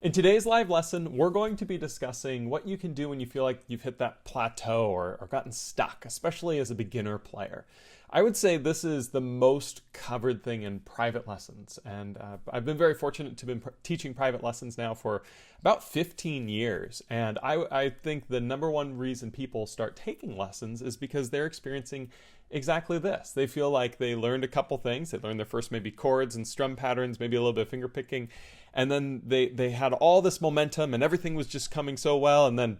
In today's live lesson, we're going to be discussing what you can do when you feel like you've hit that plateau or gotten stuck, especially as a beginner player. I would say this is the most covered thing in private lessons, and I've been very fortunate to be teaching private lessons now for about 15 years, and I think the number one reason people start taking lessons is because they're experiencing exactly this. They feel like they learned a couple things. They learned their first maybe chords and strum patterns, maybe a little bit of finger picking, and then they had all this momentum and everything was just coming so well, and then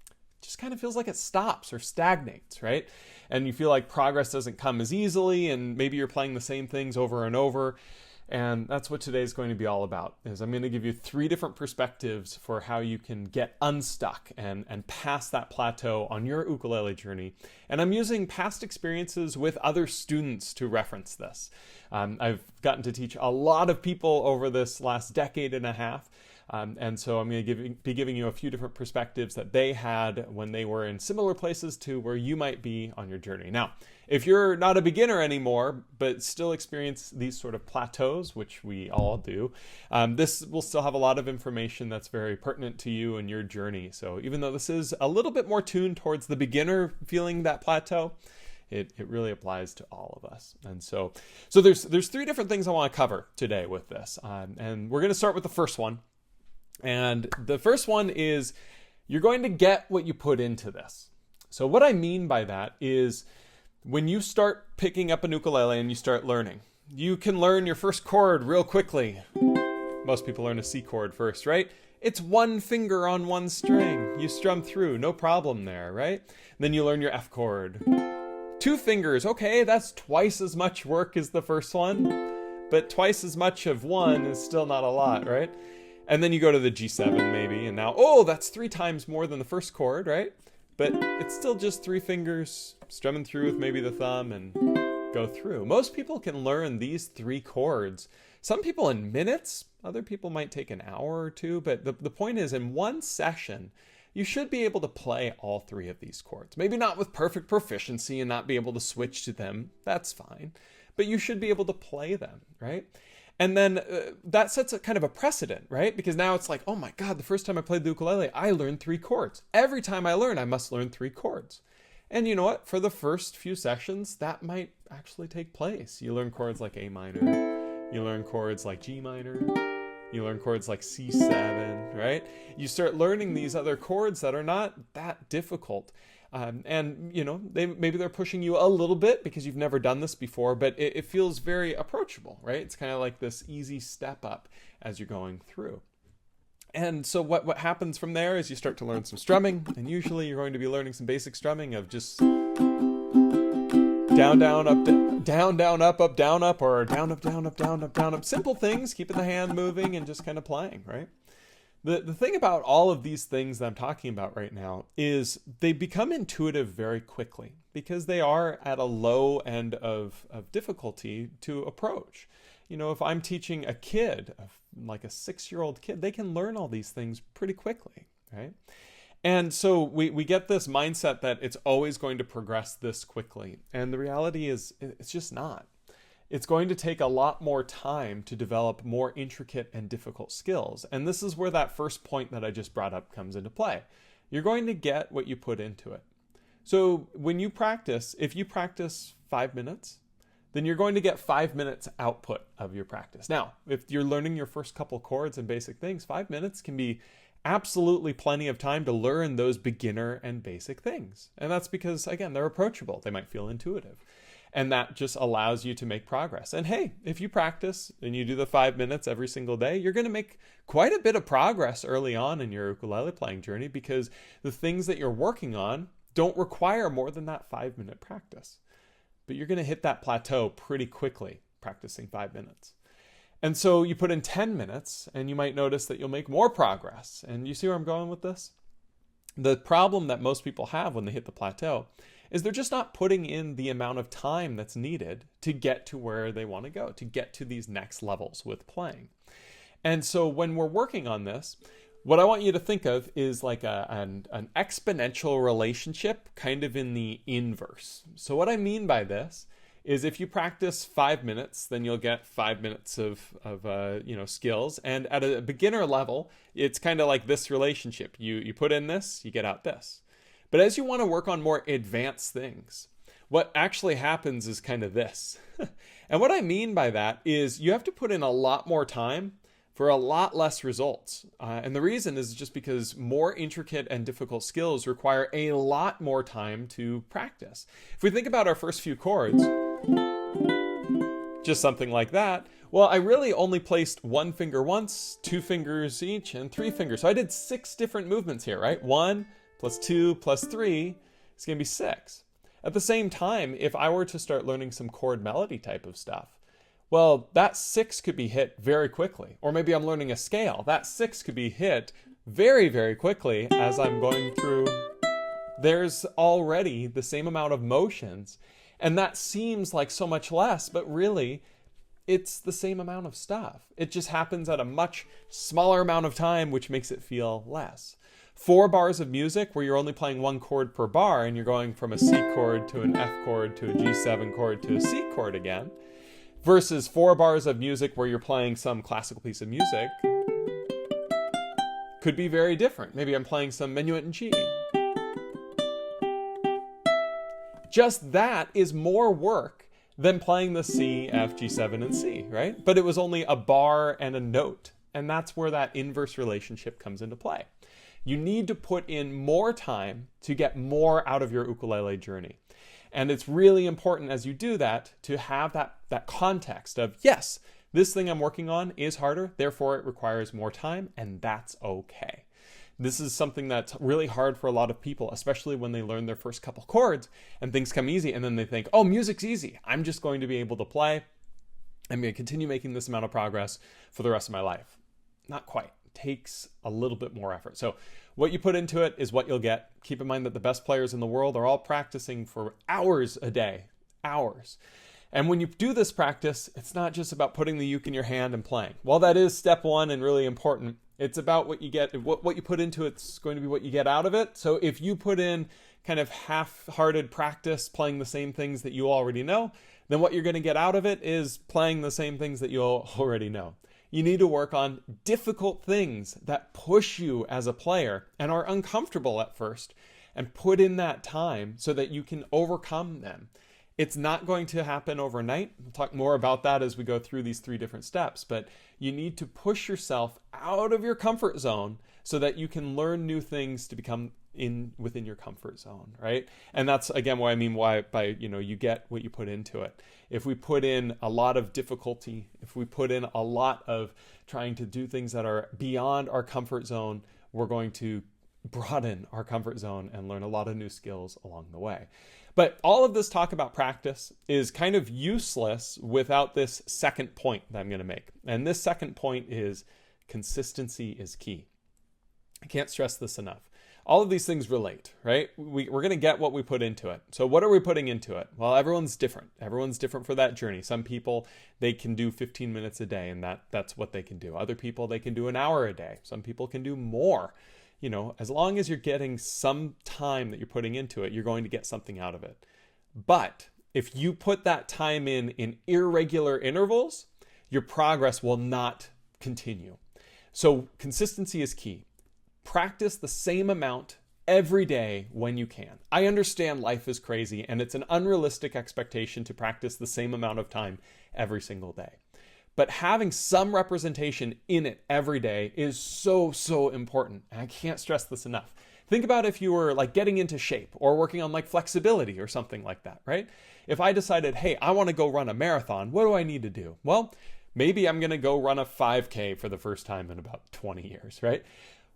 it just kind of feels like it stops or stagnates, right? And you feel like progress doesn't come as easily, and maybe you're playing the same things over and over. And that's what today's going to be all about, is I'm going to give you 3 different perspectives for how you can get unstuck and pass that plateau on your ukulele journey. And I'm using past experiences with other students to reference this. I've gotten to teach a lot of people over this last decade and a half. And so I'm going to be giving you a few different perspectives that they had when they were in similar places to where you might be on your journey. Now, if you're not a beginner anymore, but still experience these sort of plateaus, which we all do, this will still have a lot of information that's very pertinent to you and your journey. So even though this is a little bit more tuned towards the beginner feeling that plateau, it really applies to all of us. And so there's 3 different things I want to cover today with this. And we're going to start with the first one. And the first one is you're going to get what you put into this. So what I mean by that is when you start picking up an ukulele and you start learning, you can learn your first chord real quickly. Most people learn a C chord first, right? It's 1 finger on 1 string. You strum through, no problem there, right? Then you learn your F chord. 2 fingers, okay, that's twice as much work as the first one, but twice as much of one is still not a lot, right? And then you go to the G7 maybe, and now, oh, that's 3 times more than the first chord, right? But it's still just 3 fingers, strumming through with maybe the thumb and go through. Most people can learn these 3 chords. Some people in minutes, other people might take an hour or 2, but the point is in one session, you should be able to play all 3 of these chords. Maybe not with perfect proficiency and not be able to switch to them, that's fine. But you should be able to play them, right? And then that sets a kind of a precedent, right? Because now it's like, oh my God, the first time I played the ukulele, I learned 3 chords. Every time I learn, I must learn 3 chords. And you know what? For the first few sessions, that might actually take place. You learn chords like A minor. You learn chords like G minor. You learn chords like C7, right? You start learning these other chords that are not that difficult. And you know, maybe they're pushing you a little bit because you've never done this before, but it feels very approachable, right? It's kind of like this easy step up as you're going through. And so what happens from there is you start to learn some strumming, and usually you're going to be learning some basic strumming of just down, down, up, down, down, up, down, up, or down, up, down, up, down, up, down, up. Simple things, keeping the hand moving and just kind of playing, right? The thing about all of these things that I'm talking about right now is they become intuitive very quickly because they are at a low end of difficulty to approach. You know, if I'm teaching a kid, like a 6-year-old kid, they can learn all these things pretty quickly, right? And so we get this mindset that it's always going to progress this quickly. And the reality is it's just not. It's going to take a lot more time to develop more intricate and difficult skills. And this is where that first point that I just brought up comes into play. You're going to get what you put into it. So when you practice, if you practice 5 minutes, then you're going to get 5 minutes output of your practice. Now, if you're learning your first couple chords and basic things, 5 minutes can be absolutely plenty of time to learn those beginner and basic things. And that's because, again, they're approachable. They might feel intuitive. And that just allows you to make progress. And hey, if you practice and you do the 5 minutes every single day, you're going to make quite a bit of progress early on in your ukulele playing journey because the things that you're working on don't require more than that 5-minute practice. But you're going to hit that plateau pretty quickly practicing 5 minutes. And so you put in 10 minutes and you might notice that you'll make more progress. And you see where I'm going with this? The problem that most people have when they hit the plateau is they're just not putting in the amount of time that's needed to get to where they want to go, to get to these next levels with playing. And so when we're working on this, what I want you to think of is like an exponential relationship kind of in the inverse. So what I mean by this is if you practice 5 minutes, then you'll get 5 minutes of skills. And at a beginner level, it's kind of like this relationship. You put in this, you get out this. But as you want to work on more advanced things, what actually happens is kind of this. And what I mean by that is you have to put in a lot more time for a lot less results. And the reason is just because more intricate and difficult skills require a lot more time to practice. If we think about our first few chords, just something like that, well, I really only placed one finger once, 2 fingers each, and 3 fingers. So I did 6 different movements here, right? 1 plus 2 plus 3 is going to be 6. At the same time, if I were to start learning some chord melody type of stuff, well, that 6 could be hit very quickly. Or maybe I'm learning a scale. That 6 could be hit very, very quickly as I'm going through. There's already the same amount of motions. And that seems like so much less, but really, it's the same amount of stuff. It just happens at a much smaller amount of time, which makes it feel less. 4 bars of music where you're only playing 1 chord per bar and you're going from a C chord to an F chord to a G7 chord to a C chord again, versus 4 bars of music where you're playing some classical piece of music, could be very different. Maybe I'm playing some minuet in G. Just that is more work than playing the C, F, G7, and C, right? But it was only a bar and a note. And that's where that inverse relationship comes into play. You need to put in more time to get more out of your ukulele journey. And it's really important as you do that to have that context of, yes, this thing I'm working on is harder, therefore it requires more time, and that's okay. This is something that's really hard for a lot of people, especially when they learn their first couple chords and things come easy, and then they think, oh, music's easy. I'm just going to be able to play. I'm going to continue making this amount of progress for the rest of my life. Not quite. It takes a little bit more effort. So what you put into it is what you'll get. Keep in mind that the best players in the world are all practicing for hours a day. Hours. And when you do this practice, it's not just about putting the uke in your hand and playing. While that is step one and really important, it's about what you get, what you put into it's going to be what you get out of it. So if you put in kind of half-hearted practice playing the same things that you already know, then what you're going to get out of it is playing the same things that you already know. You need to work on difficult things that push you as a player and are uncomfortable at first, and put in that time so that you can overcome them. It's not going to happen overnight. We'll talk more about that as we go through these 3 different steps, but you need to push yourself out of your comfort zone so that you can learn new things to become within your comfort zone, right? And that's, again, what I mean by you get what you put into it. If we put in a lot of difficulty, if we put in a lot of trying to do things that are beyond our comfort zone, we're going to broaden our comfort zone and learn a lot of new skills along the way. But all of this talk about practice is kind of useless without this second point that I'm going to make. And this second point is consistency is key. I can't stress this enough. All of these things relate, right? We're going to get what we put into it. So what are we putting into it? Well, everyone's different. Everyone's different for that journey. Some people, they can do 15 minutes a day, and that's what they can do. Other people, they can do an hour a day. Some people can do more. As long as you're getting some time that you're putting into it, you're going to get something out of it. But if you put that time in irregular intervals, your progress will not continue. So consistency is key. Practice the same amount every day when you can. I understand life is crazy and it's an unrealistic expectation to practice the same amount of time every single day. But having some representation in it every day is so, so important. And I can't stress this enough. Think about if you were like getting into shape or working on like flexibility or something like that, right? If I decided, hey, I want to go run a marathon, what do I need to do? Well, maybe I'm going to go run a 5K for the first time in about 20 years, right?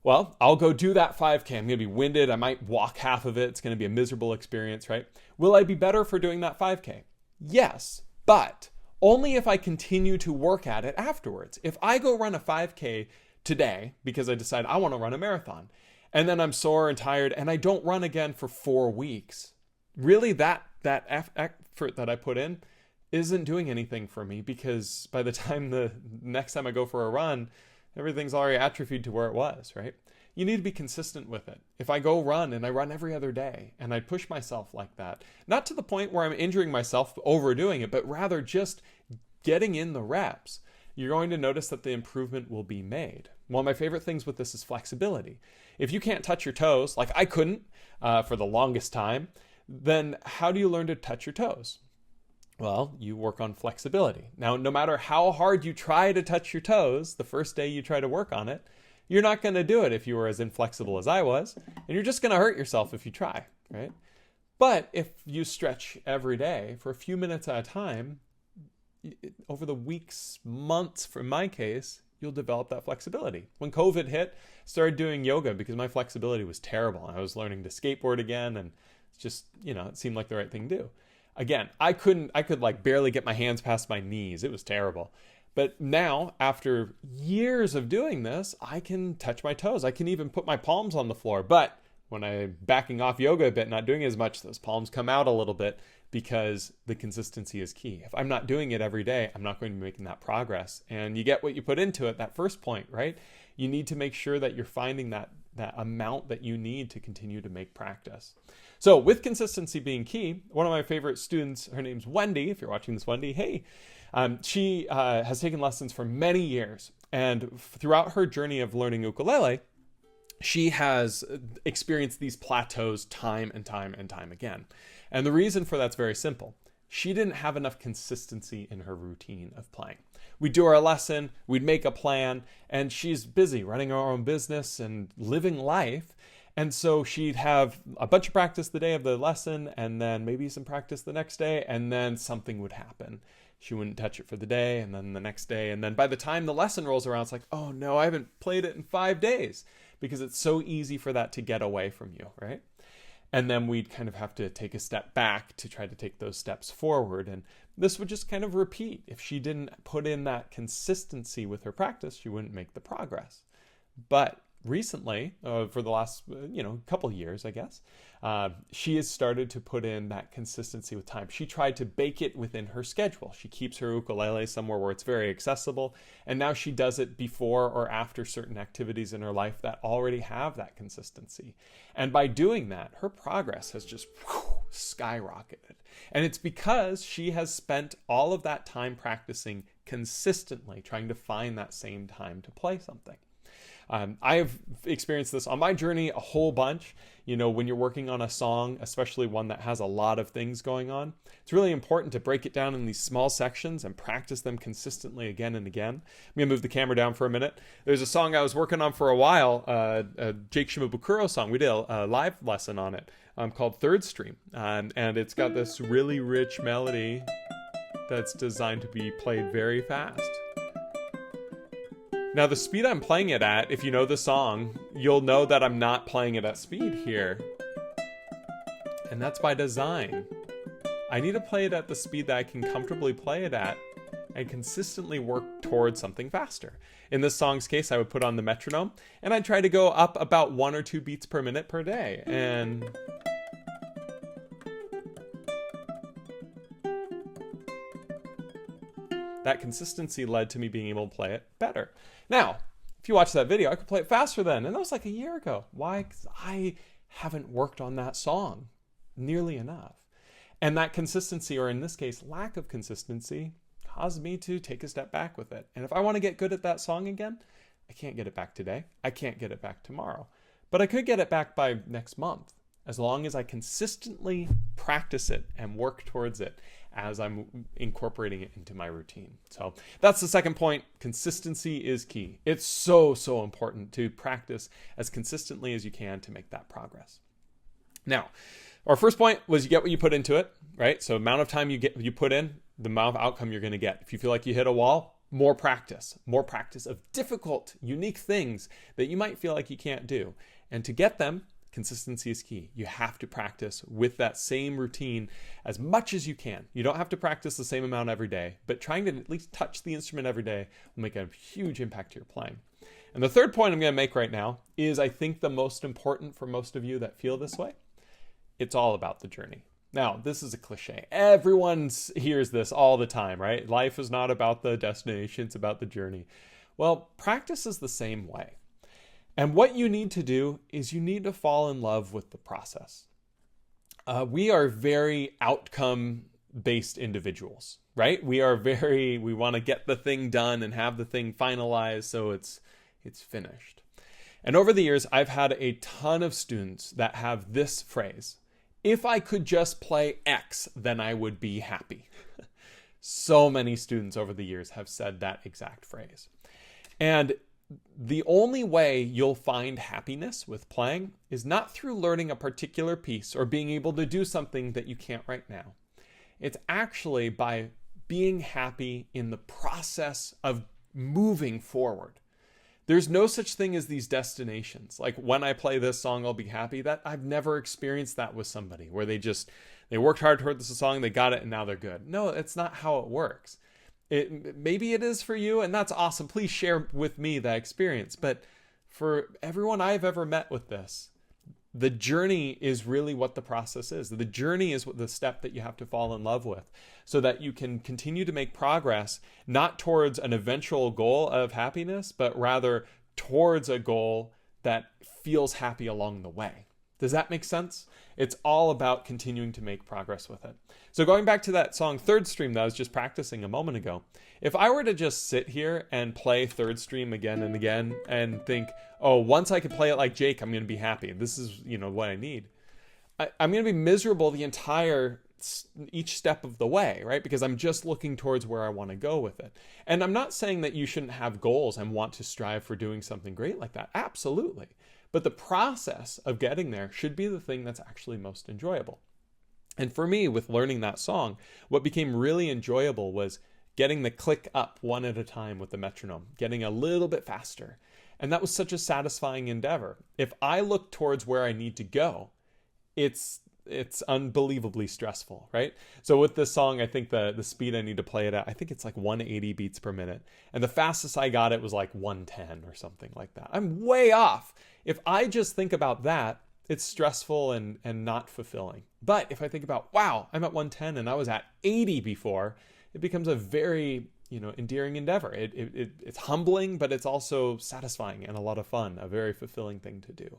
Well, I'll go do that 5K. I'm going to be winded. I might walk half of it. It's going to be a miserable experience, right? Will I be better for doing that 5K? Yes, but only if I continue to work at it afterwards. If I go run a 5K today because I decide I want to run a marathon, and then I'm sore and tired and I don't run again for 4 weeks, really that effort that I put in isn't doing anything for me, because by the time the next time I go for a run, Everything's already atrophied to where it was, right? You need to be consistent with it. If I go run and I run every other day and I push myself like that, not to the point where I'm injuring myself overdoing it, but rather just getting in the reps, you're going to notice that the improvement will be made. One of my favorite things with this is flexibility. If you can't touch your toes, like I couldn't for the longest time, then how do you learn to touch your toes? Well, you work on flexibility. Now, no matter how hard you try to touch your toes, the first day you try to work on it, you're not going to do it if you were as inflexible as I was, and you're just going to hurt yourself if you try, right? But if you stretch every day for a few minutes at a time, over the weeks, months, for my case, you'll develop that flexibility. When COVID hit, I started doing yoga because my flexibility was terrible. I was learning to skateboard again, and it's just, it seemed like the right thing to do. Again, I could like barely get my hands past my knees. It was terrible. But now, after years of doing this, I can touch my toes. I can even put my palms on the floor. But when I'm backing off yoga a bit, not doing as much, those palms come out a little bit because the consistency is key. If I'm not doing it every day, I'm not going to be making that progress. And you get what you put into it, that first point, right? You need to make sure that you're finding that amount that you need to continue to make practice. So with consistency being key, one of my favorite students, her name's Wendy. If you're watching this, Wendy, hey. She has taken lessons for many years. And throughout her journey of learning ukulele, she has experienced these plateaus time and time and time again. And the reason for that's very simple. She didn't have enough consistency in her routine of playing. We'd do our lesson, we'd make a plan, and she's busy running her own business and living life. And so she'd have a bunch of practice the day of the lesson, and then maybe some practice the next day, and then something would happen. She wouldn't touch it for the day, and then the next day. And then by the time the lesson rolls around, it's like, oh no, I haven't played it in 5 days, because it's so easy for that to get away from you, right? And then we'd kind of have to take a step back to try to take those steps forward. And this would just kind of repeat. If she didn't put in that consistency with her practice, she wouldn't make the progress. But recently, for the last couple of years, I guess, she has started to put in that consistency with time. She tried to bake it within her schedule. She keeps her ukulele somewhere where it's very accessible, and now she does it before or after certain activities in her life that already have that consistency. And by doing that, her progress has just skyrocketed. And it's because she has spent all of that time practicing consistently, trying to find that same time to play something. I've experienced this on my journey a whole bunch. When you're working on a song, especially one that has a lot of things going on, it's really important to break it down in these small sections and practice them consistently again and again. I'm going to move the camera down for a minute. There's a song I was working on for a while, a Jake Shimabukuro song. We did a live lesson on it called Third Stream. And it's got this really rich melody that's designed to be played very fast. Now, the speed I'm playing it at, if you know the song, you'll know that I'm not playing it at speed here. And that's by design. I need to play it at the speed that I can comfortably play it at and consistently work towards something faster. In this song's case, I would put on the metronome, and I'd try to go up about 1 or 2 beats per minute per day. And that consistency led to me being able to play it better. Now, if you watch that video, I could play it faster then, and that was like a year ago. Why? Because I haven't worked on that song nearly enough. And that consistency, or in this case, lack of consistency, caused me to take a step back with it. And if I want to get good at that song again, I can't get it back today. I can't get it back tomorrow. But I could get it back by next month, as long as I consistently practice it and work towards it as I'm incorporating it into my routine. So that's the second point. Consistency is key. It's so important to practice as consistently as you can to make that progress. Now, our first point was you get what you put into it, right? So amount of time you put in, the amount of outcome you're going to get. If you feel like you hit a wall, more practice of difficult, unique things that you might feel like you can't do. And to get them, consistency is key. You have to practice with that same routine as much as you can. You don't have to practice the same amount every day, but trying to at least touch the instrument every day will make a huge impact to your playing. And the third point I'm going to make right now is, I think, the most important for most of you that feel this way. It's all about the journey. Now, this is a cliche. Everyone hears this all the time, right? Life is not about the destination, it's about the journey. Well, practice is the same way. And what you need to do is you need to fall in love with the process. We are very outcome-based individuals, right? We want to get the thing done and have the thing finalized so it's finished. And over the years, I've had a ton of students that have this phrase: if I could just play X, then I would be happy. So many students over the years have said that exact phrase. And the only way you'll find happiness with playing is not through learning a particular piece or being able to do something that you can't right now. It's actually by being happy in the process of moving forward. There's no such thing as these destinations. Like, when I play this song, I'll be happy. That I've never experienced that with somebody where they worked hard toward this song, they got it, and now they're good. No, it's not how it works. Maybe it is for you, and that's awesome. Please share with me that experience. But for everyone I've ever met with this, the journey is really what the process is. The journey is the step that you have to fall in love with so that you can continue to make progress, not towards an eventual goal of happiness, but rather towards a goal that feels happy along the way. Does that make sense? It's all about continuing to make progress with it. So going back to that song Third Stream that I was just practicing a moment ago, if I were to just sit here and play Third Stream again and again and think, oh, once I could play it like Jake, I'm going to be happy. This is, what I need. I'm going to be miserable each step of the way, right? Because I'm just looking towards where I want to go with it. And I'm not saying that you shouldn't have goals and want to strive for doing something great like that. Absolutely. But the process of getting there should be the thing that's actually most enjoyable. And for me, with learning that song, what became really enjoyable was getting the click up one at a time with the metronome, getting a little bit faster. And that was such a satisfying endeavor. If I look towards where I need to go, it's unbelievably stressful, right? So with this song, I think the speed I need to play it at, I think it's like 180 beats per minute. And the fastest I got it was like 110 or something like that. I'm way off. If I just think about that, it's stressful and not fulfilling. But if I think about, wow, I'm at 110 and I was at 80 before, it becomes a very, endearing endeavor. It's humbling, but it's also satisfying and a lot of fun, a very fulfilling thing to do.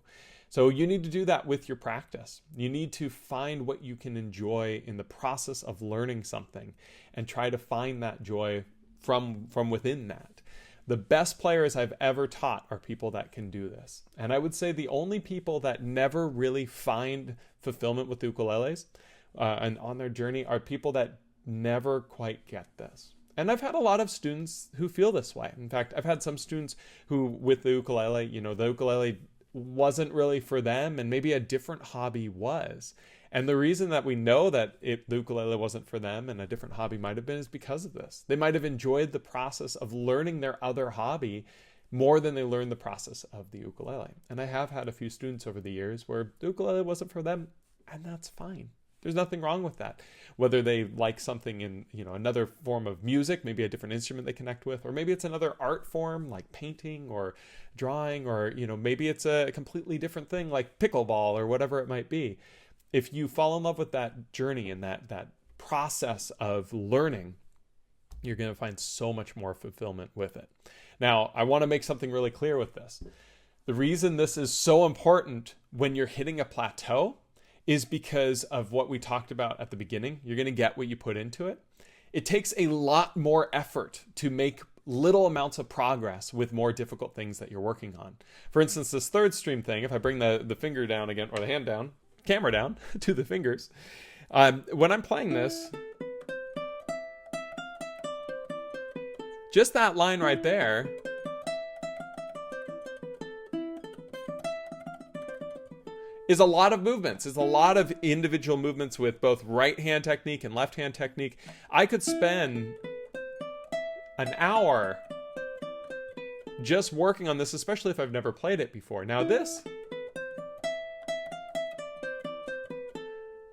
So you need to do that with your practice. You need to find what you can enjoy in the process of learning something and try to find that joy from within that. The best players I've ever taught are people that can do this. And I would say the only people that never really find fulfillment with ukuleles and on their journey are people that never quite get this. And I've had a lot of students who feel this way. In fact, I've had some students who, with the ukulele, the ukulele wasn't really for them and maybe a different hobby was. And the reason that we know that the ukulele wasn't for them and a different hobby might have been is because of this. They might have enjoyed the process of learning their other hobby more than they learned the process of the ukulele. And I have had a few students over the years where the ukulele wasn't for them, and that's fine. There's nothing wrong with that. Whether they like something in, another form of music, maybe a different instrument they connect with, or maybe it's another art form like painting or drawing, or, maybe it's a completely different thing like pickleball or whatever it might be. If you fall in love with that journey and that process of learning, you're going to find so much more fulfillment with it. Now, I want to make something really clear with this. The reason this is so important when you're hitting a plateau is because of what we talked about at the beginning. You're going to get what you put into it. It takes a lot more effort to make little amounts of progress with more difficult things that you're working on. For instance, this third stream thing, if I bring the finger down again, or the hand down, camera down to the fingers, when I'm playing this, just that line right there is a lot of movements. It's a lot of individual movements with both right hand technique and left hand technique. I could spend an hour just working on this, especially if I've never played it before. Now this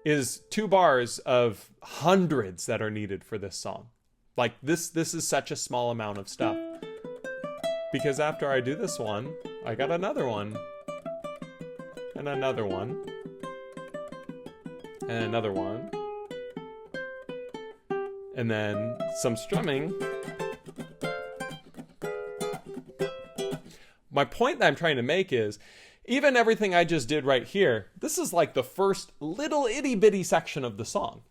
is 2 bars of hundreds that are needed for this song. Like this is such a small amount of stuff. Because after I do this one, I got another one. And another one. And another one. And then some strumming. my point that I'm trying to make is, even everything I just did right here, this is like the first little itty bitty section of the song.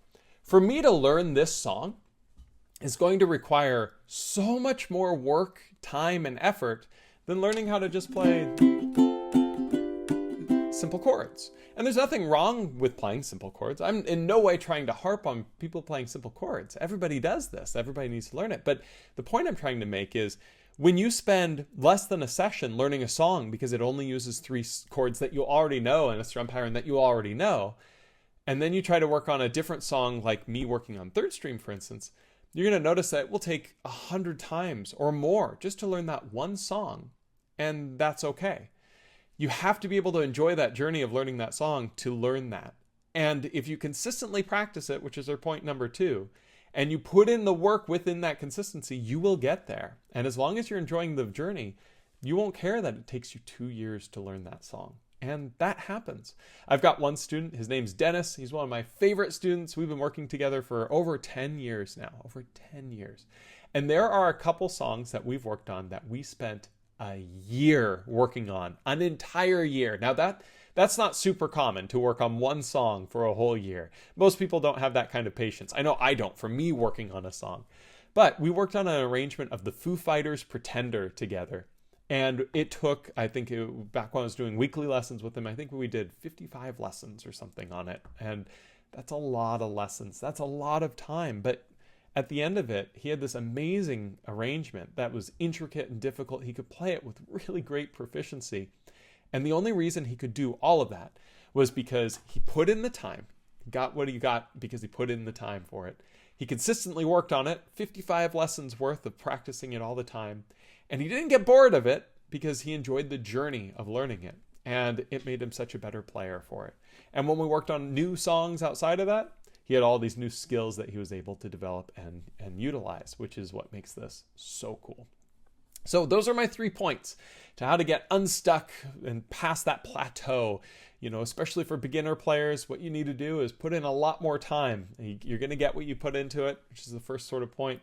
For me to learn this song is going to require so much more work, time, and effort than learning how to just play simple chords. And there's nothing wrong with playing simple chords. I'm in no way trying to harp on people playing simple chords. Everybody does this. Everybody needs to learn it. But the point I'm trying to make is, when you spend less than a session learning a song because it only uses 3 chords that you already know and a strum pattern that you already know, and then you try to work on a different song, like me working on third stream, for instance, you're going to notice that it will take 100 times or more just to learn that one song, and that's okay. You have to be able to enjoy that journey of learning that song to learn that. And if you consistently practice it, which is our point number 2, and you put in the work within that consistency, you will get there. And as long as you're enjoying the journey, you won't care that it takes you 2 years to learn that song. And that happens. I've got one student, his name's Dennis. He's one of my favorite students. We've been working together for over 10 years now, over 10 years. And there are a couple songs that we've worked on that we spent a year working on, an entire year. Now that's not super common to work on one song for a whole year. Most people don't have that kind of patience. I know I don't, for me working on a song. But we worked on an arrangement of the Foo Fighters' Pretender together. And it took, back when I was doing weekly lessons with him, I think we did 55 lessons or something on it. And that's a lot of lessons. That's a lot of time. But at the end of it, he had this amazing arrangement that was intricate and difficult. He could play it with really great proficiency. And the only reason he could do all of that was because he put in the time. He got what he got because he put in the time for it. He consistently worked on it, 55 lessons worth of practicing it all the time. And he didn't get bored of it because he enjoyed the journey of learning it. And it made him such a better player for it. And when we worked on new songs outside of that, he had all these new skills that he was able to develop and utilize, which is what makes this so cool. So those are my 3 points to how to get unstuck and past that plateau. Especially for beginner players, what you need to do is put in a lot more time. You're going to get what you put into it, which is the first sort of point.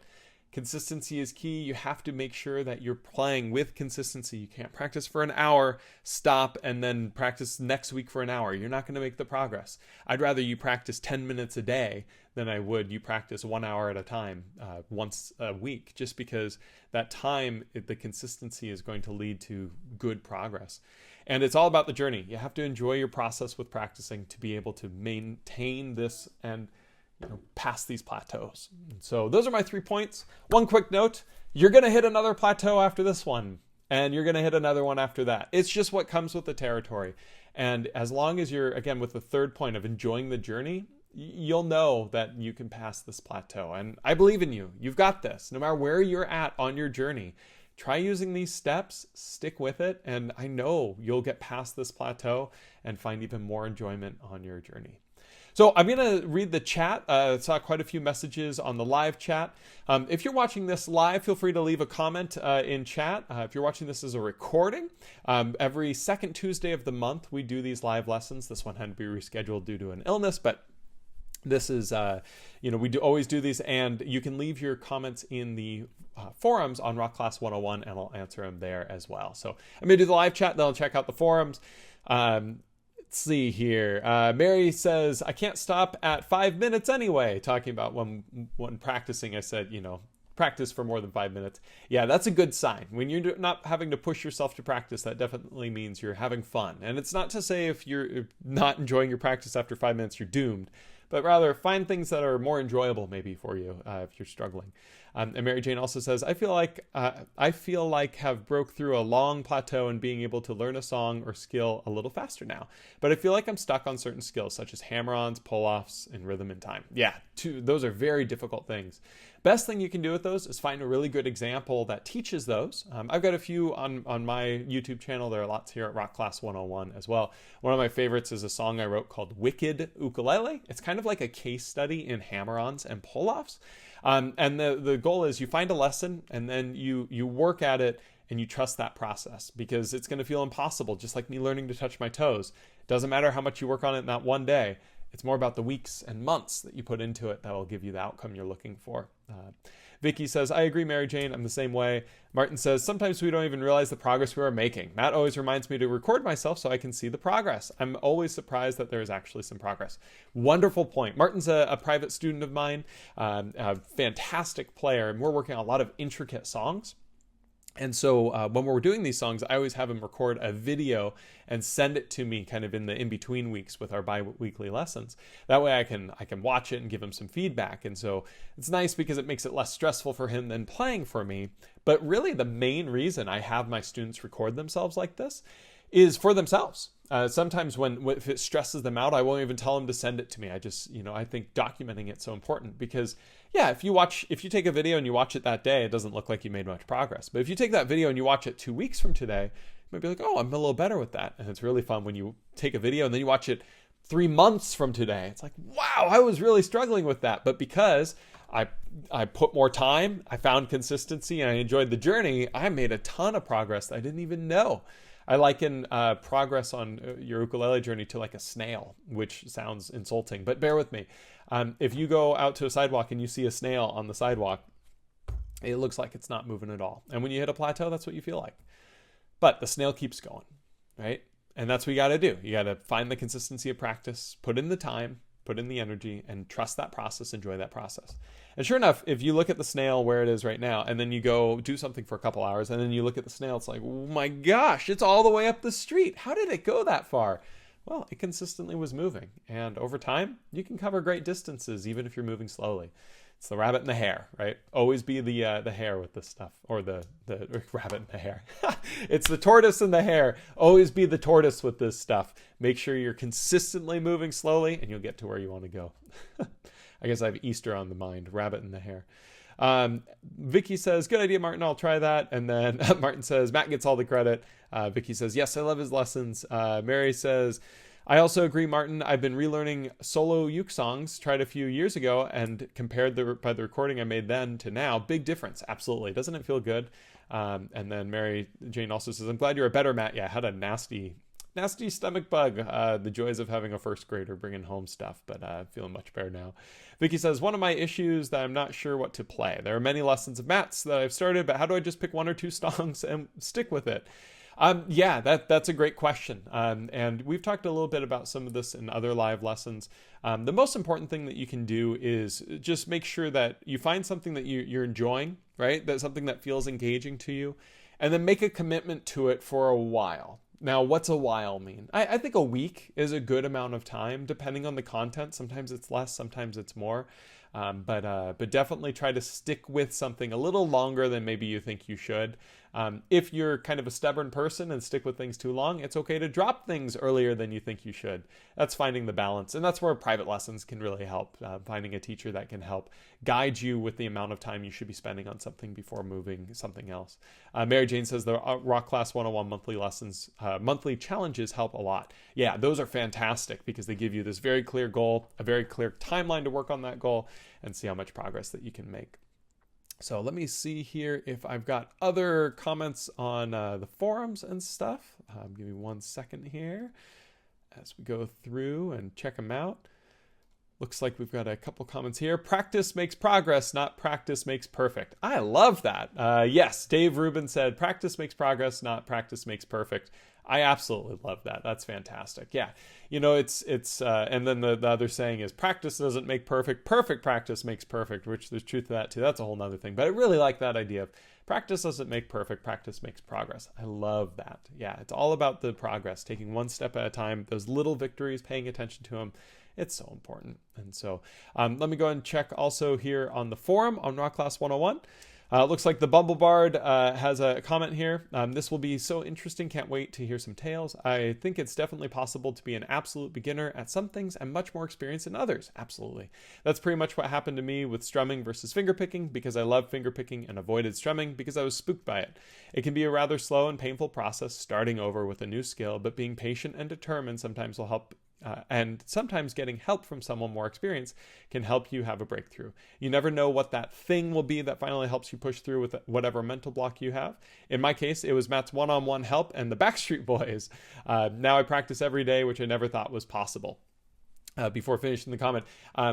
Consistency is key. You have to make sure that you're playing with consistency. You can't practice for an hour, stop, and then practice next week for an hour. You're not going to make the progress. I'd rather you practice 10 minutes a day than I would you practice 1 hour at a time once a week, just because that time, the consistency is going to lead to good progress. And it's all about the journey. You have to enjoy your process with practicing to be able to maintain this and past these plateaus. So those are my 3 points. One quick note, you're going to hit another plateau after this one, and you're going to hit another one after that. It's just what comes with the territory. And as long as you're, again, with the third point of enjoying the journey, you'll know that you can pass this plateau. And I believe in you. You've got this. No matter where you're at on your journey, try using these steps, stick with it, and I know you'll get past this plateau and find even more enjoyment on your journey. So I'm going to read the chat. I saw quite a few messages on the live chat. If you're watching this live, feel free to leave a comment in chat. If you're watching this as a recording, every second Tuesday of the month, we do these live lessons. This one had to be rescheduled due to an illness, but this is, we always do these, and you can leave your comments in the forums on Rock Class 101, and I'll answer them there as well. So I'm going to do the live chat, then I'll check out the forums. Let's see here. Mary says, I can't stop at 5 minutes anyway. Talking about when practicing, I said, practice for more than 5 minutes. Yeah, that's a good sign. When you're not having to push yourself to practice, that definitely means you're having fun. And it's not to say if you're not enjoying your practice after 5 minutes, you're doomed. But rather find things that are more enjoyable maybe for you if you're struggling. And Mary Jane also says, I feel like have broke through a long plateau in being able to learn a song or skill a little faster now. But I feel like I'm stuck on certain skills such as hammer-ons, pull-offs, and rhythm and time. Yeah, those are very difficult things. Best thing you can do with those is find a really good example that teaches those. I've got a few on my YouTube channel. There are lots here at Rock Class 101 as well. One of my favorites is a song I wrote called Wicked Ukulele. It's kind of like a case study in hammer-ons and pull-offs. And the goal is you find a lesson and then you work at it and you trust that process, because it's going to feel impossible, just like me learning to touch my toes. Doesn't matter how much you work on it in that one day. It's more about the weeks and months that you put into it that will give you the outcome you're looking for. Vicky says, I agree, Mary Jane. I'm the same way. Martin says, sometimes we don't even realize the progress we are making. Matt always reminds me to record myself so I can see the progress. I'm always surprised that there is actually some progress. Wonderful point. Martin's a private student of mine, a fantastic player, and we're working on a lot of intricate songs. And so when we're doing these songs, I always have him record a video and send it to me kind of in the in-between weeks with our bi-weekly lessons. That way I can watch it and give him some feedback. And so it's nice because it makes it less stressful for him than playing for me. But really the main reason I have my students record themselves like this is for themselves. Sometimes if it stresses them out, I won't even tell them to send it to me. I just, I think documenting it's so important because, yeah, if you take a video and you watch it that day, it doesn't look like you made much progress. But if you take that video and you watch it 2 weeks from today, you might be like, oh, I'm a little better with that. And it's really fun when you take a video and then you watch it 3 months from today. It's like, wow, I was really struggling with that. But because I put more time, I found consistency, and I enjoyed the journey, I made a ton of progress that I didn't even know. I liken progress on your ukulele journey to like a snail, which sounds insulting, but bear with me. If you go out to a sidewalk and you see a snail on the sidewalk, it looks like it's not moving at all. And when you hit a plateau, that's what you feel like. But the snail keeps going, right? And that's what you got to do. You got to find the consistency of practice, put in the time, put in the energy, and trust that process, enjoy that process. And sure enough, if you look at the snail where it is right now, and then you go do something for a couple hours, and then you look at the snail, it's like, oh my gosh, it's all the way up the street. How did it go that far? Well, it consistently was moving. And over time, you can cover great distances, even if you're moving slowly. It's the rabbit and the hare, right? Always be the hare with this stuff, or the rabbit and the hare. It's the tortoise and the hare. Always be the tortoise with this stuff. Make sure you're consistently moving slowly, and you'll get to where you want to go. I guess I have Easter on the mind, rabbit and the hare. Vicky says, good idea, Martin. I'll try that. And then Martin says, Matt gets all the credit. Vicky says, yes, I love his lessons. Mary says, I also agree, Martin. I've been relearning solo uke songs, tried a few years ago, and compared by the recording I made then to now, big difference. Absolutely. Doesn't it feel good? And then Mary Jane also says, I'm glad you're a better Matt. Yeah, I had a nasty stomach bug. The joys of having a first grader bringing home stuff, but feeling much better now. Vicky says, one of my issues that I'm not sure what to play. There are many lessons of Matt's that I've started, but how do I just pick 1 or 2 songs and stick with it? Yeah, that's a great question. And we've talked a little bit about some of this in other live lessons. The most important thing that you can do is just make sure that you find something that you're enjoying, right? That's something that feels engaging to you, and then make a commitment to it for a while. Now, what's a while mean? I think a week is a good amount of time, depending on the content. Sometimes it's less, sometimes it's more. But definitely try to stick with something a little longer than maybe you think you should. If you're kind of a stubborn person and stick with things too long, it's okay to drop things earlier than you think you should. That's finding the balance. And that's where private lessons can really help. Finding a teacher that can help guide you with the amount of time you should be spending on something before moving something else. Mary Jane says the Rock Class 101 monthly lessons, monthly challenges help a lot. Yeah, those are fantastic because they give you this very clear goal, a very clear timeline to work on that goal, and see how much progress that you can make. So let me see here if I've got other comments on the forums and stuff. Give me 1 second here as we go through and check them out. Looks like we've got a couple comments here. Practice makes progress, not practice makes perfect. I love that. Yes, Dave Rubin said, practice makes progress, not practice makes perfect. I absolutely love that. That's fantastic. Yeah. It's and then the other saying is practice doesn't make perfect. Perfect practice makes perfect, which there's truth to that too. That's a whole nother thing. But I really like that idea of practice doesn't make perfect. Practice makes progress. I love that. Yeah. It's all about the progress, taking 1 step at a time, those little victories, paying attention to them. It's so important. And so let me go and check also here on the forum on Rock Class 101. Looks like the Bumblebard has a comment here. This will be so interesting. Can't wait to hear some tales. I think it's definitely possible to be an absolute beginner at some things and much more experienced in others. Absolutely. That's pretty much what happened to me with strumming versus fingerpicking, because I love fingerpicking and avoided strumming because I was spooked by it. It can be a rather slow and painful process starting over with a new skill, but being patient and determined sometimes will help. And sometimes getting help from someone more experienced can help you have a breakthrough. You never know what that thing will be that finally helps you push through with whatever mental block you have. In my case, it was Matt's one-on-one help and the Backstreet Boys. Now I practice every day, which I never thought was possible. before finishing the comment.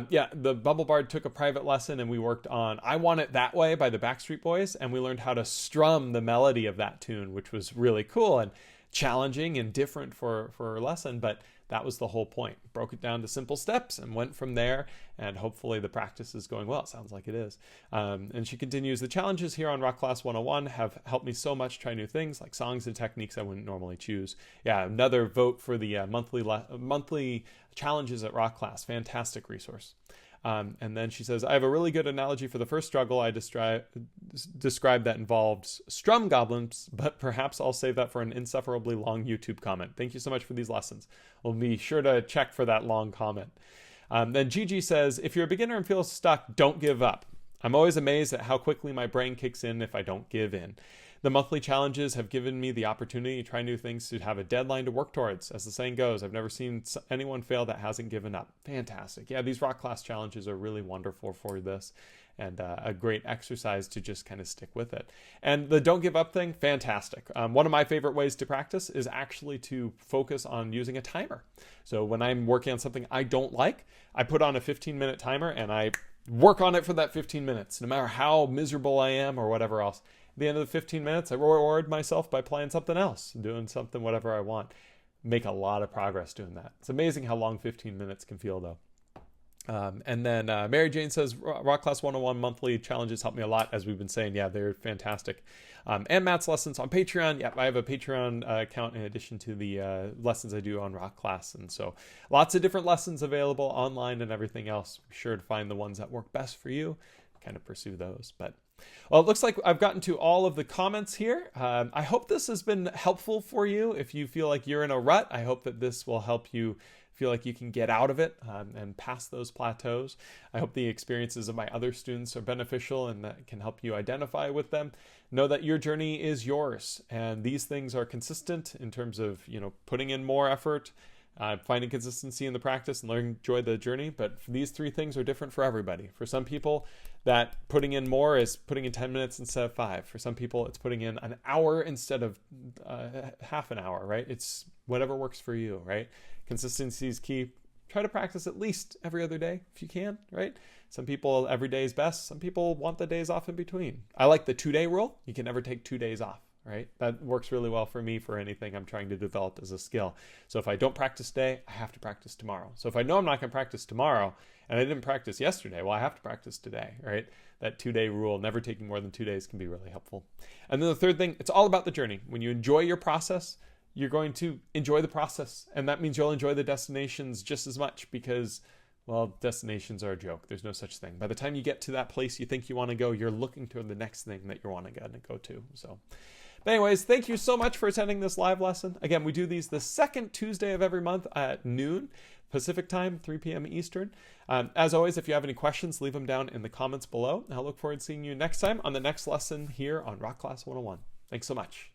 Yeah, the Bubble Bard took a private lesson and we worked on I Want It That Way by the Backstreet Boys, and we learned how to strum the melody of that tune, which was really cool and challenging and different for a lesson, but that was the whole point. Broke it down to simple steps and went from there, and hopefully the practice is going well. It sounds like it is. And she continues, the challenges here on Rock Class 101 have helped me so much try new things like songs and techniques I wouldn't normally choose. Yeah, another vote for the monthly challenges at Rock Class. Fantastic resource. And then she says, I have a really good analogy for the first struggle I described that involved strum goblins, but perhaps I'll save that for an insufferably long YouTube comment. Thank you so much for these lessons. We'll be sure to check for that long comment. Then Gigi says, if you're a beginner and feel stuck, don't give up. I'm always amazed at how quickly my brain kicks in if I don't give in. The monthly challenges have given me the opportunity to try new things, to have a deadline to work towards. As the saying goes, I've never seen anyone fail that hasn't given up. Fantastic. Yeah, these Rock Class challenges are really wonderful for this, and a great exercise to just kind of stick with it. And the don't give up thing, fantastic. One of my favorite ways to practice is actually to focus on using a timer. So when I'm working on something I don't like, I put on a 15-minute timer and I work on it for that 15 minutes, no matter how miserable I am or whatever else. At the end of the 15 minutes, I reward myself by playing something else, doing something, whatever I want. Make a lot of progress doing that. It's amazing how long 15 minutes can feel, though. And then Mary Jane says, Rock Class 101 monthly challenges help me a lot, as we've been saying. Yeah, they're fantastic. And Matt's lessons on Patreon. Yeah, I have a Patreon account in addition to the lessons I do on Rock Class. And so lots of different lessons available online and everything else. Be sure to find the ones that work best for you, kind of pursue those. But well, it looks like I've gotten to all of the comments here. I hope this has been helpful for you. If you feel like you're in a rut, I hope that this will help you feel like you can get out of it and pass those plateaus. I hope the experiences of my other students are beneficial and that can help you identify with them. Know that your journey is yours, and these things are consistent in terms of, putting in more effort, finding consistency in the practice, and enjoy the journey. But these three things are different for everybody. For some people, that putting in more is putting in 10 minutes instead of 5. For some people, it's putting in an hour instead of half an hour, right? It's whatever works for you, right? Consistency is key. Try to practice at least every other day if you can, right? Some people, every day is best. Some people want the days off in between. I like the 2-day rule. You can never take 2 days off, right? That works really well for me for anything I'm trying to develop as a skill. So if I don't practice today, I have to practice tomorrow. So if I know I'm not going to practice tomorrow and I didn't practice yesterday, well, I have to practice today, right? That 2-day rule, never taking more than 2 days, can be really helpful. And then the third thing, it's all about the journey. When you enjoy your process, you're going to enjoy the process. And that means you'll enjoy the destinations just as much because, well, destinations are a joke. There's no such thing. By the time you get to that place you think you want to go, you're looking toward the next thing that you want to go to. So, but anyways, thank you so much for attending this live lesson. Again, we do these the second Tuesday of every month at noon Pacific time, 3 p.m. Eastern. As always, if you have any questions, leave them down in the comments below. And I'll look forward to seeing you next time on the next lesson here on Rock Class 101. Thanks so much.